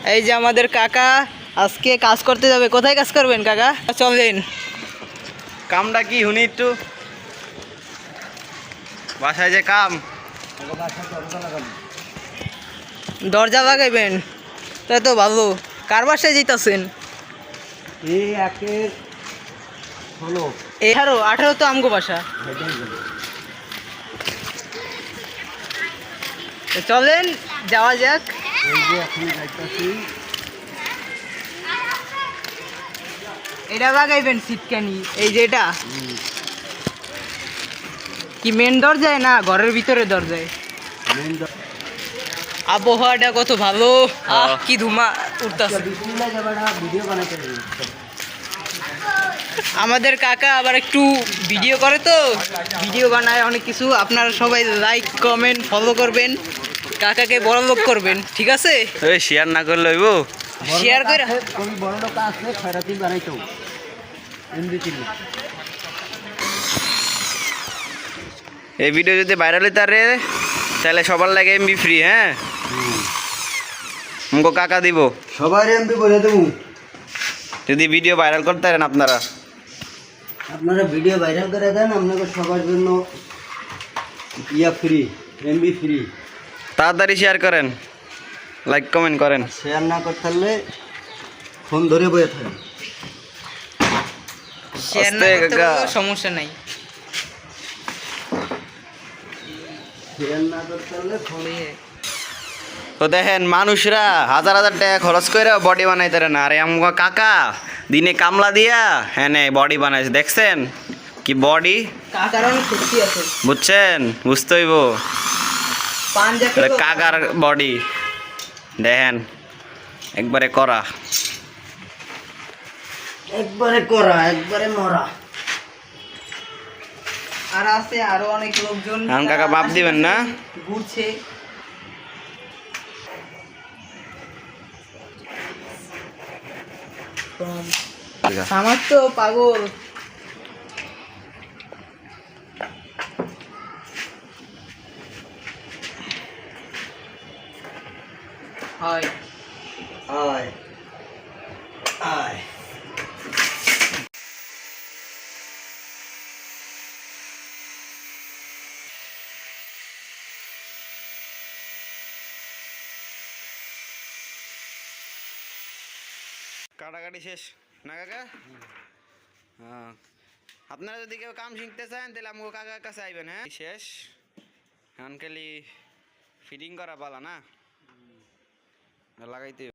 এই যে আমাদের কাকা আজকে কাজ করতে যাবে। কোথায় কাজ করবেন কাকা? চলেন। কামটা কি শুনি একটু, বাসায় যে কাম দরজা লাগাইবেন, তাই তো ভালো। কার বাসায় যেতেছেন? এই একের হলো 18 তো আমগো বাসা। তো চলেন যাওয়া যাক। এই যে এখন যাইতাছি। এটা লাগাইবেন সিটকানি, এই যে এটা কি মেন দরজায় না ঘরের ভিতরে দরজায়? আবহাওয়াটা কত ভালো, আহ কি ধুমা উঠতেছে। ভিডিও বানাইতে আমাদের কাকা আবার একটু ভিডিও করে, তো ভিডিও বানায় অনেক কিছু। আপনারা সবাই লাইক কমেন্ট ফলো করবেন, কাকাকে বড় লোক করবেন, ঠিক আছে? শেয়ার না করলে হইব। শেয়ার করে কোন বড় লোক আসলে খয়রাতি বানাইতো এমবি কিলো। এই ভিডিও যদি ভাইরাল হইতে রে তাহলে সবার লাগে এমবি ফ্রি। হ্যাঁ, মুখো কাকা দিব, সবার এমপি বলে দেবো। যদি ভিডিও ভাইরাল করতে পারেন আপনারা। আপনারা ভিডিও ভাইরাল করে দেন, আপনাকে সবার জন্য ইয়া ফ্রি, এমবি ফ্রি। তাড়াতাড়ি শেয়ার করেন, লাইক কমেন্ট করেন। শেয়ার না করতে পারলে ফোন ধরে বয়ে থাকেন। শেয়ার না করতে পারলেও সমস্যা নাই। শেয়ার না করতে পারলে ফোন। তো দেখেন মানুষরা হাজার হাজার টাকা খরচ করে বডি বানাইতে না, আরে আমার কাকা দিনে কামলা দিয়া হ্যাঁ বডি বানাইছে। দেখছেন কি বডি? কাকার অনেক শক্তি আছে, বুঝছেন? বুঝতে হইব কাকার বডি। দেখেন একবারে করা, একবারে করা, একবারে মরা। আর আছে আরো অনেক লোকজন। এখন কাকা মাপ দিবেন না? ঘুরছে। আমার তো পাগল। হয় আয় আয়। কাটাকাটি শেষ না কাকা? হ্যাঁ, আপনারা যদি কেউ কাম শিখতে চান তাহলে আমাকে কাকার কাছে আইবেন। হ্যাঁ শেষ, এখন খালি ফিটিং করা পালা না, লাগাইতে